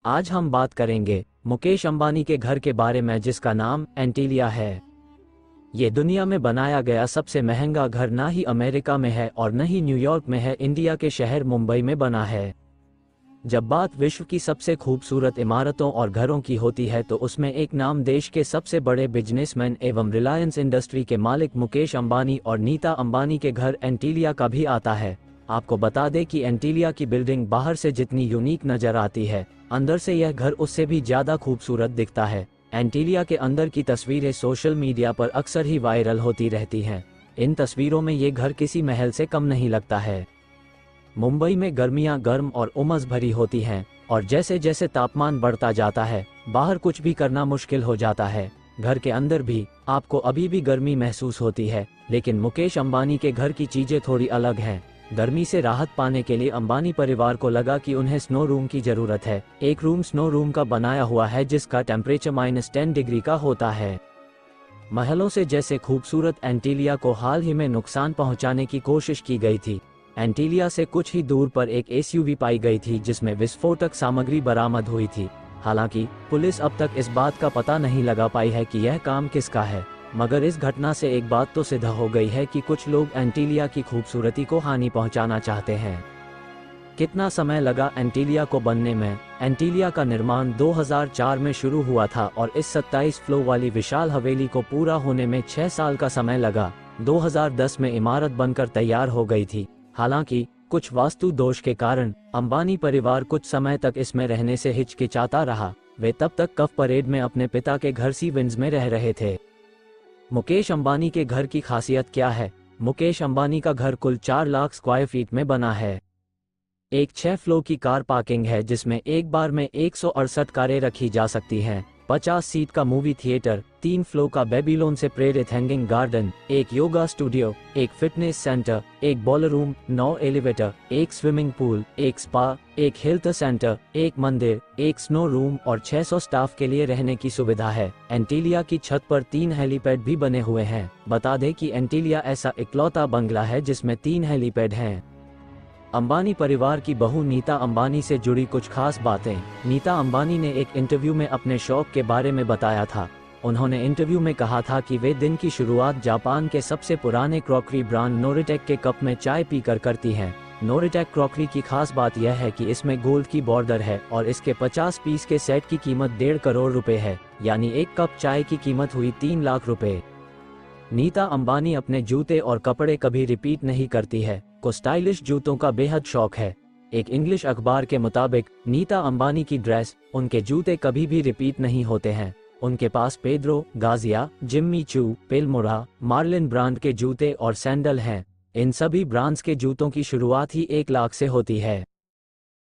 आज हम बात करेंगे मुकेश अंबानी के घर के बारे में जिसका नाम एंटीलिया है। ये दुनिया में बनाया गया सबसे महंगा घर ना ही अमेरिका में है और न ही न्यूयॉर्क में है, इंडिया के शहर मुंबई में बना है। जब बात विश्व की सबसे खूबसूरत इमारतों और घरों की होती है तो उसमें एक नाम देश के सबसे बड़े बिजनेसमैन एवं रिलायंस इंडस्ट्री के मालिक मुकेश अंबानी और नीता अंबानी के घर एंटीलिया का भी आता है। आपको बता दें कि एंटीलिया की बिल्डिंग बाहर से जितनी यूनिक नजर आती है, अंदर से यह घर उससे भी ज्यादा खूबसूरत दिखता है। एंटीलिया के अंदर की तस्वीरें सोशल मीडिया पर अक्सर ही वायरल होती रहती हैं। इन तस्वीरों में ये घर किसी महल से कम नहीं लगता है। मुंबई में गर्मियां गर्म और उमस भरी होती हैं और जैसे जैसे तापमान बढ़ता जाता है बाहर कुछ भी करना मुश्किल हो जाता है। घर के अंदर भी आपको अभी भी गर्मी महसूस होती है, लेकिन मुकेश अंबानी के घर की चीजें थोड़ी अलग हैं। गर्मी से राहत पाने के लिए अंबानी परिवार को लगा कि उन्हें स्नो रूम की जरूरत है। एक रूम स्नो रूम का बनाया हुआ है जिसका टेम्परेचर -10 डिग्री का होता है। महलों से जैसे खूबसूरत एंटीलिया को हाल ही में नुकसान पहुंचाने की कोशिश की गई थी। एंटीलिया से कुछ ही दूर पर एक एसयूवी पाई गई थी जिसमें विस्फोटक सामग्री बरामद हुई थी। हालांकि पुलिस अब तक इस बात का पता नहीं लगा पाई है कि यह काम किसका है, मगर इस घटना से एक बात तो सिद्ध हो गई है कि कुछ लोग एंटीलिया की खूबसूरती को हानि पहुंचाना चाहते हैं। कितना समय लगा एंटीलिया को बनने में? एंटीलिया का निर्माण 2004 में शुरू हुआ था और इस 27 फ्लोर वाली विशाल हवेली को पूरा होने में 6 साल का समय लगा। 2010 में इमारत बनकर तैयार हो गई थी। हालांकि कुछ वास्तु दोष के कारण अंबानी परिवार कुछ समय तक इसमें रहने से हिचकिचाता रहा। वे तब तक कफ परेड में अपने पिता के घर सी विंड्स में रह रहे थे। मुकेश अंबानी के घर की खासियत क्या है? मुकेश अंबानी का घर कुल 4 लाख स्क्वायर फीट में बना है। एक 6 फ्लोर की कार पार्किंग है जिसमें एक बार में 168 कारें रखी जा सकती हैं। 50 सीट का मूवी थिएटर, 3 फ्लोर का बेबीलोन से प्रेरित हैंगिंग गार्डन, एक योगा स्टूडियो, एक फिटनेस सेंटर, एक बॉलर रूम, 9 एलिवेटर, एक स्विमिंग पूल, एक स्पा, एक हेल्थ सेंटर, एक मंदिर, एक स्नो रूम और 600 स्टाफ के लिए रहने की सुविधा है। एंटीलिया की छत पर 3 हेलीपैड भी बने हुए हैं। बता दें कि एंटीलिया ऐसा इकलौता बंगला है जिसमें 3 हेलीपैड हैं। अंबानी परिवार की बहू नीता अंबानी से जुड़ी कुछ खास बातें। नीता अंबानी ने एक इंटरव्यू में अपने शौक के बारे में बताया था। उन्होंने इंटरव्यू में कहा था कि वे दिन की शुरुआत जापान के सबसे पुराने क्रॉकरी ब्रांड नोरिटेक के कप में चाय पीकर करती हैं। नोरिटेक क्रॉकरी की खास बात यह है कि इसमें गोल्ड की बॉर्डर है और इसके 50 पीस के सेट की कीमत 1.5 करोड़ रुपए है, यानी एक कप चाय की कीमत हुई 3 लाख रुपए। नीता अंबानी अपने जूते और कपड़े कभी रिपीट नहीं करती है, को स्टाइलिश जूतों का बेहद शौक है। एक इंग्लिश अखबार के मुताबिक नीता अंबानी की ड्रेस, उनके जूते कभी भी रिपीट नहीं होते हैं। उनके पास पेड्रो, गाजिया, जिम्मी चू, पेलमोरा, मार्लिन ब्रांड के जूते और सैंडल हैं। इन सभी ब्रांड्स के जूतों की शुरुआत ही 1 लाख से होती है।